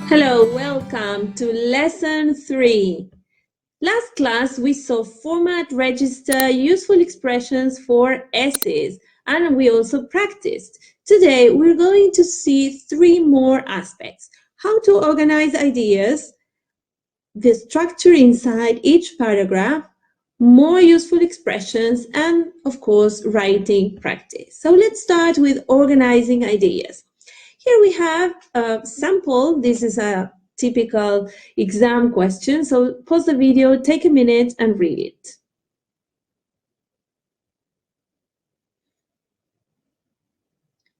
Hello, welcome to lesson 3. Last class we saw format, register, useful expressions for essays, and we also practiced. Today we're going to see 3 more aspects: how to organize ideas, the structure inside each paragraph, more useful expressions, and of course writing practice. So let's start with organizing ideas. Here we have a sample. This is a typical exam question. So pause the video, take a minute and read it.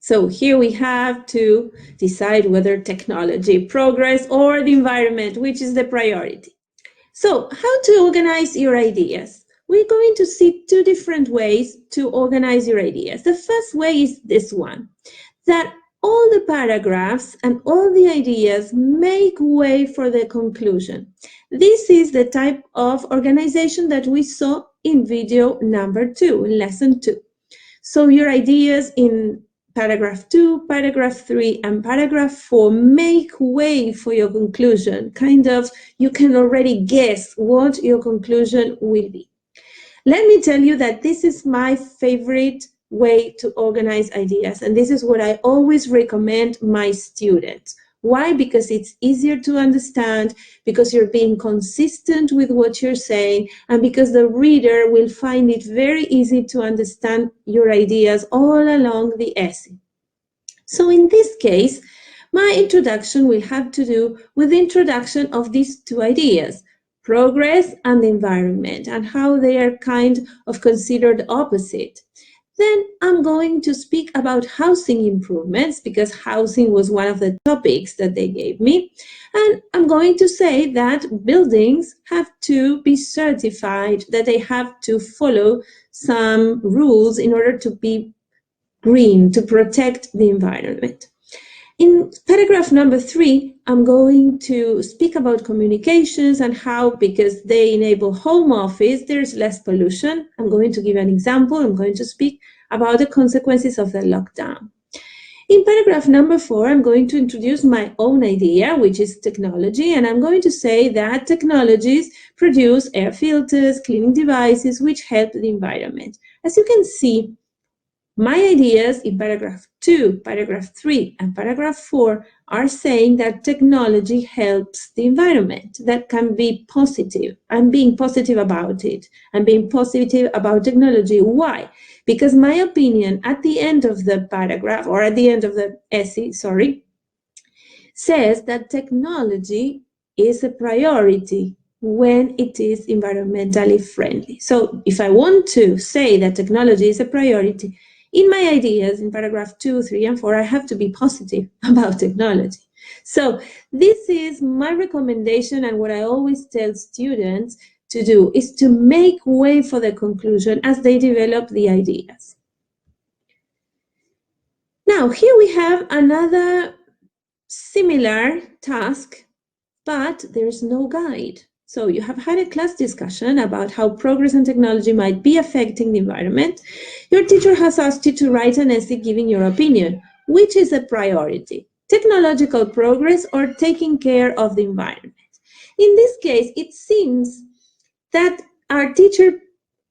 So here we have to decide whether technology, progress, or the environment, which is the priority. So how to organize your ideas? We're going to see 2 different ways to organize your ideas. The first way is this one, that all the paragraphs and all the ideas make way for the conclusion. This is the type of organization that we saw in video number 2, lesson 2. So your ideas in paragraph 2, paragraph 3, and paragraph 4 make way for your conclusion. Kind of, you can already guess what your conclusion will be. Let me tell you that this is my favorite way to organize ideas, and this is what I always recommend my students. Why? Because it's easier to understand, because you're being consistent with what you're saying, and because the reader will find it very easy to understand your ideas all along the essay. So in this case, my introduction will have to do with the introduction of these 2 ideas, progress and the environment, and how they are kind of considered opposite. Then I'm going to speak about housing improvements, because housing was one of the topics that they gave me. And I'm going to say that buildings have to be certified, that they have to follow some rules in order to be green, to protect the environment. In paragraph number 3, I'm going to speak about communications and how, because they enable home office, there's less pollution. I'm going to give an example. I'm going to speak about the consequences of the lockdown. In paragraph number 4, I'm going to introduce my own idea, which is technology, and I'm going to say that technologies produce air filters, cleaning devices, which help the environment. As you can see, my ideas in paragraph 2, paragraph 3, and paragraph 4 are saying that technology helps the environment. That can be positive. I'm being positive about it. I'm being positive about technology. Why? Because my opinion at the end of the paragraph, or at the end of the essay, says that technology is a priority when it is environmentally friendly. So if I want to say that technology is a priority, in my ideas, in paragraph 2, 3, and 4, I have to be positive about technology. So this is my recommendation, and what I always tell students to do is to make way for the conclusion as they develop the ideas. Now, here we have another similar task, but there's no guide. So you have had a class discussion about how progress and technology might be affecting the environment. Your teacher has asked you to write an essay giving your opinion. Which is a priority? Technological progress or taking care of the environment? In this case, it seems that our teacher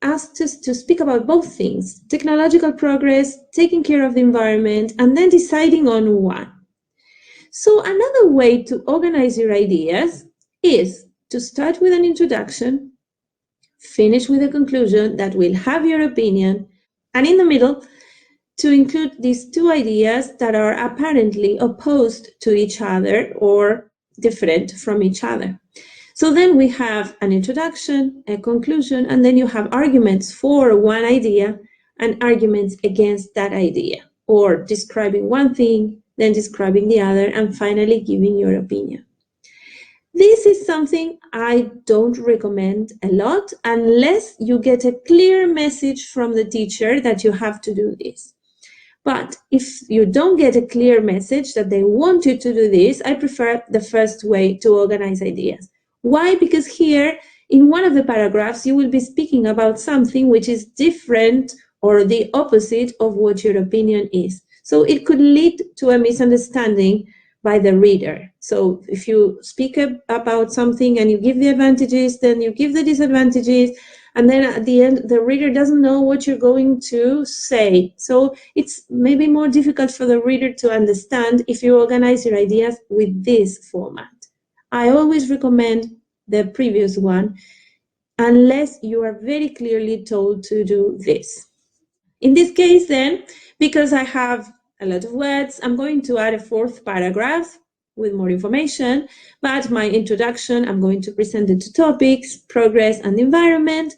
asked us to speak about both things, technological progress, taking care of the environment, and then deciding on one. So another way to organize your ideas is to start with an introduction, finish with a conclusion that will have your opinion, and in the middle, to include these 2 ideas that are apparently opposed to each other or different from each other. So then we have an introduction, a conclusion, and then you have arguments for one idea and arguments against that idea, or describing one thing, then describing the other, and finally giving your opinion. This is something I don't recommend a lot unless you get a clear message from the teacher that you have to do this. But if you don't get a clear message that they want you to do this, I prefer the first way to organize ideas. Why? Because here, in one of the paragraphs, you will be speaking about something which is different or the opposite of what your opinion is. So it could lead to a misunderstanding by the reader. So if you speak about something and you give the advantages, then you give the disadvantages, and then at the end, the reader doesn't know what you're going to say. So it's maybe more difficult for the reader to understand if you organize your ideas with this format. I always recommend the previous one, unless you are very clearly told to do this. In this case, then, because I have a lot of words, I'm going to add a fourth paragraph with more information, but my introduction, I'm going to present the two topics, progress and environment.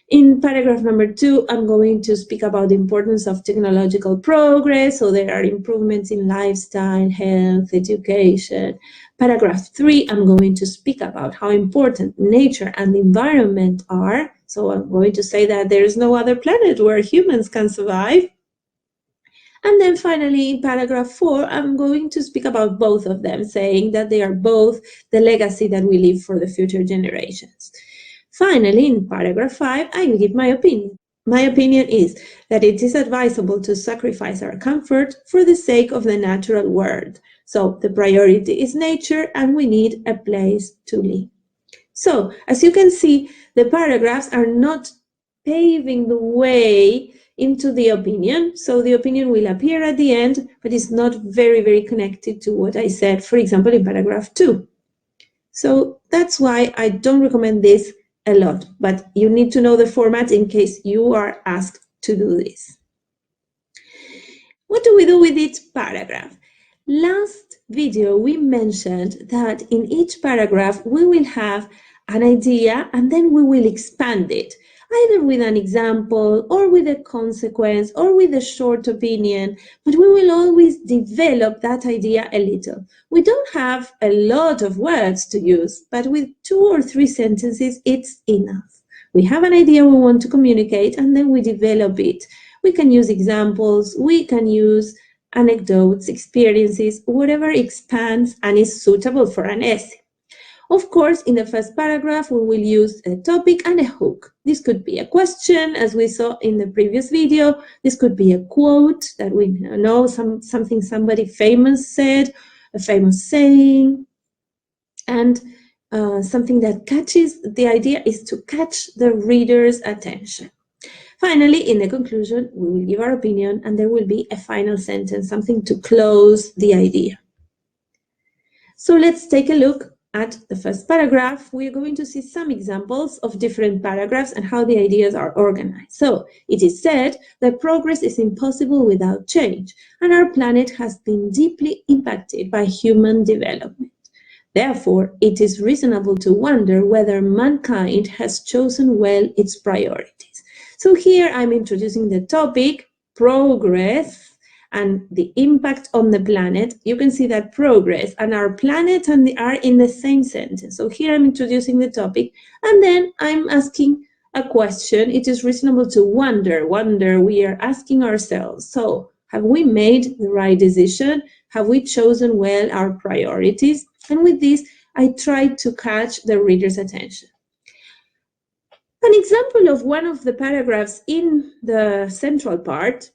In paragraph number 2, I'm going to speak about the importance of technological progress, so there are improvements in lifestyle, health, education. Paragraph 3, I'm going to speak about how important nature and the environment are, so I'm going to say that there is no other planet where humans can survive. And then finally, in paragraph 4, I'm going to speak about both of them, saying that they are both the legacy that we leave for the future generations. Finally, in paragraph 5, I will give my opinion. My opinion is that it is advisable to sacrifice our comfort for the sake of the natural world. So the priority is nature, and we need a place to live. So, as you can see, the paragraphs are not paving the way into the opinion. So the opinion will appear at the end, but it's not very, very connected to what I said, for example, in paragraph 2. So that's why I don't recommend this a lot, but you need to know the format in case you are asked to do this. What do we do with each paragraph? Last video, we mentioned that in each paragraph, we will have an idea and then we will expand it, either with an example or with a consequence or with a short opinion, but we will always develop that idea a little. We don't have a lot of words to use, but with 2 or 3 sentences, it's enough. We have an idea we want to communicate and then we develop it. We can use examples, we can use anecdotes, experiences, whatever expands and is suitable for an essay. Of course, in the first paragraph, we will use a topic and a hook. This could be a question, as we saw in the previous video. This could be a quote that we know, something somebody famous said, a famous saying, and something that catches. The idea is to catch the reader's attention. Finally, in the conclusion, we will give our opinion, and there will be a final sentence, something to close the idea. So let's take a look at the first paragraph. We are going to see some examples of different paragraphs and how the ideas are organized. So it is said that progress is impossible without change, and our planet has been deeply impacted by human development. Therefore, it is reasonable to wonder whether mankind has chosen well its priorities. So here I'm introducing the topic, progress, and the impact on the planet. You can see that progress and our planet are in the same sentence. So here I'm introducing the topic, and then I'm asking a question. It is reasonable to wonder, we are asking ourselves, so have we made the right decision? Have we chosen well our priorities? And with this, I tried to catch the reader's attention. An example of one of the paragraphs in the central part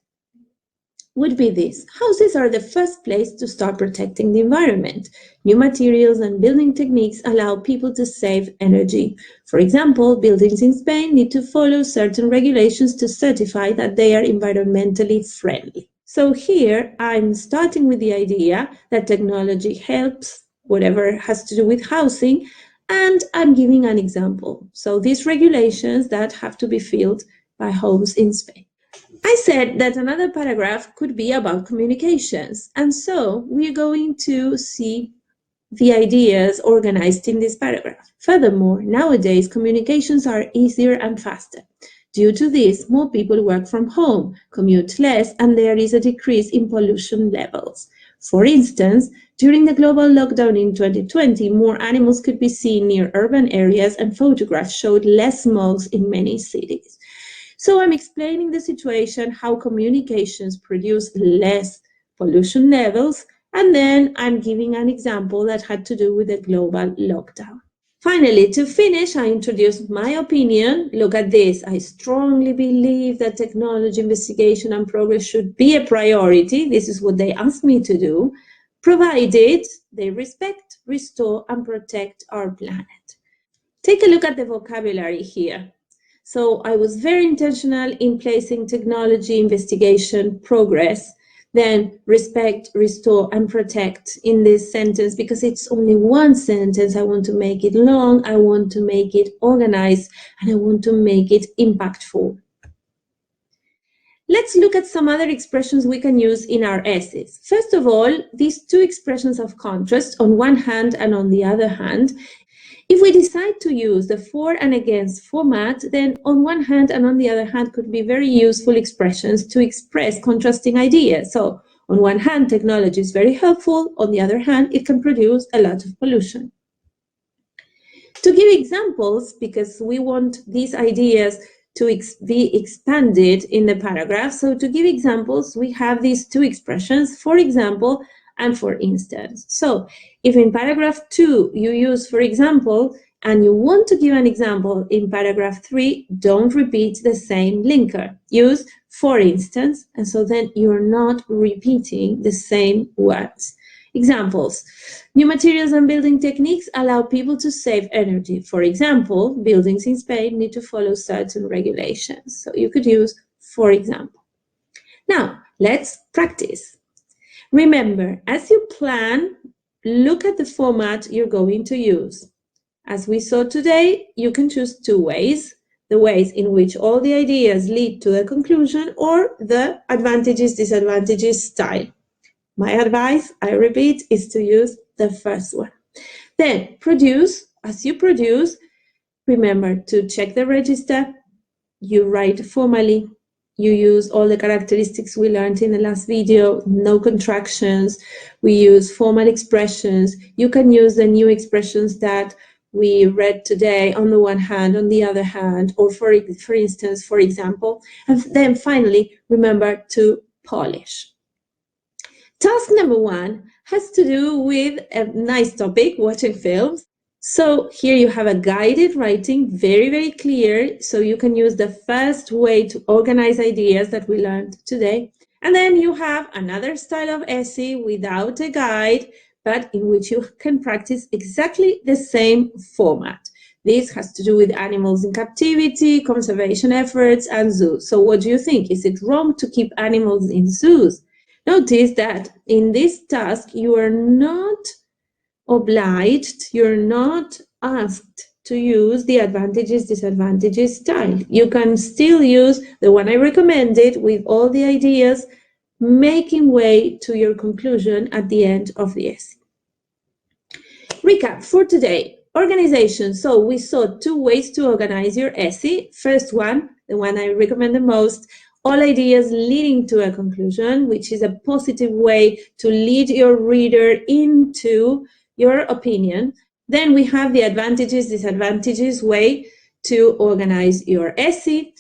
would be this. Houses are the first place to start protecting the environment. New materials and building techniques allow people to save energy. For example, buildings in Spain need to follow certain regulations to certify that they are environmentally friendly. So here I'm starting with the idea that technology helps whatever has to do with housing, and I'm giving an example. So these regulations that have to be filled by homes in Spain. I said that another paragraph could be about communications, and so we're going to see the ideas organized in this paragraph. Furthermore, nowadays communications are easier and faster. Due to this, more people work from home, commute less, and there is a decrease in pollution levels. For instance, during the global lockdown in 2020, more animals could be seen near urban areas, and photographs showed less moles in many cities. So I'm explaining the situation, how communications produce less pollution levels, and then I'm giving an example that had to do with the global lockdown. Finally, to finish, I introduced my opinion. Look at this. I strongly believe that technology, investigation, and progress should be a priority. This is what they asked me to do. provided they respect, restore, and protect our planet. Take a look at the vocabulary here. So I was very intentional in placing technology, investigation, progress, then respect, restore, and protect in this sentence because it's only one sentence. I want to make it long, I want to make it organized, and I want to make it impactful. Let's look at some other expressions we can use in our essays. First of all, these two expressions of contrast on one hand and on the other hand. If we decide to use the for and against format, then on one hand and on the other hand could be very useful expressions to express contrasting ideas. So on one hand, technology is very helpful. On the other hand, it can produce a lot of pollution. To give examples, because we want these ideas to be expanded in the paragraph. So to give examples, we have these two expressions, for example, and for instance. So if in paragraph 2 you use for example, and you want to give an example in paragraph 3, don't repeat the same linker. Use for instance, and so then you're not repeating the same words. Examples. New materials and building techniques allow people to save energy. For example, buildings in Spain need to follow certain regulations. So you could use for example. Now, let's practice. Remember, as you plan, look at the format you're going to use. As we saw today, you can choose two ways, the ways in which all the ideas lead to a conclusion or the advantages, disadvantages style. My advice, I repeat, is to use the first one. Then produce, as you produce, remember to check the register, you write formally, you use all the characteristics we learned in the last video, no contractions, we use formal expressions. You can use the new expressions that we read today on the one hand, on the other hand, or for instance, for example. And then finally, remember to polish. Task number 1 has to do with a nice topic, watching films. So here you have a guided writing, very, very clear. So you can use the first way to organize ideas that we learned today. And then you have another style of essay without a guide, but in which you can practice exactly the same format. This has to do with animals in captivity, conservation efforts, and zoos. So what do you think? Is it wrong to keep animals in zoos? Notice that in this task, you are not obliged, you're not asked to use the advantages, disadvantages style. You can still use the one I recommended with all the ideas making way to your conclusion at the end of the essay. Recap for today. Organization. So we saw two ways to organize your essay. First one, the one I recommend the most, all ideas leading to a conclusion, which is a positive way to lead your reader into your opinion. Then we have the advantages, disadvantages way to organize your essay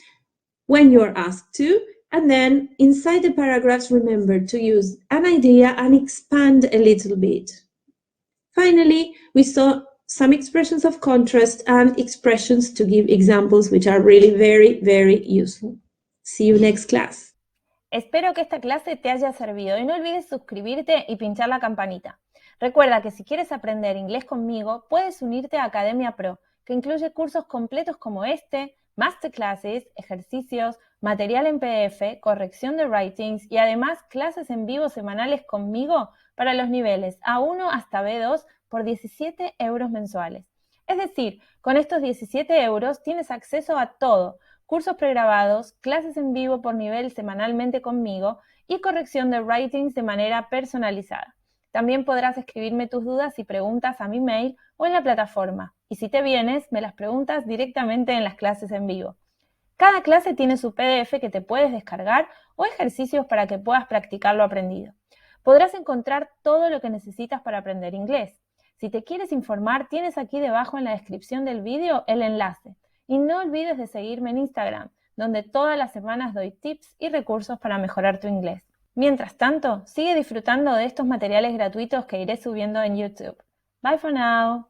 when you're asked to. And then inside the paragraphs, remember to use an idea and expand a little bit. Finally, we saw some expressions of contrast and expressions to give examples, which are really very, very useful. See you next class. Espero que esta clase te haya servido y no olvides suscribirte y pinchar la campanita. Recuerda que si quieres aprender inglés conmigo, puedes unirte a Academia Pro, que incluye cursos completos como este, masterclasses, ejercicios, material en PDF, corrección de writings y además clases en vivo semanales conmigo para los niveles A1 hasta B2 por 17 € mensuales. Es decir, con estos 17 € tienes acceso a todo, cursos pregrabados, clases en vivo por nivel semanalmente conmigo y corrección de writings de manera personalizada. También podrás escribirme tus dudas y preguntas a mi mail o en la plataforma. Y si te vienes, me las preguntas directamente en las clases en vivo. Cada clase tiene su PDF que te puedes descargar o ejercicios para que puedas practicar lo aprendido. Podrás encontrar todo lo que necesitas para aprender inglés. Si te quieres informar, tienes aquí debajo en la descripción del vídeo el enlace. Y no olvides de seguirme en Instagram, donde todas las semanas doy tips y recursos para mejorar tu inglés. Mientras tanto, sigue disfrutando de estos materiales gratuitos que iré subiendo en YouTube. Bye for now!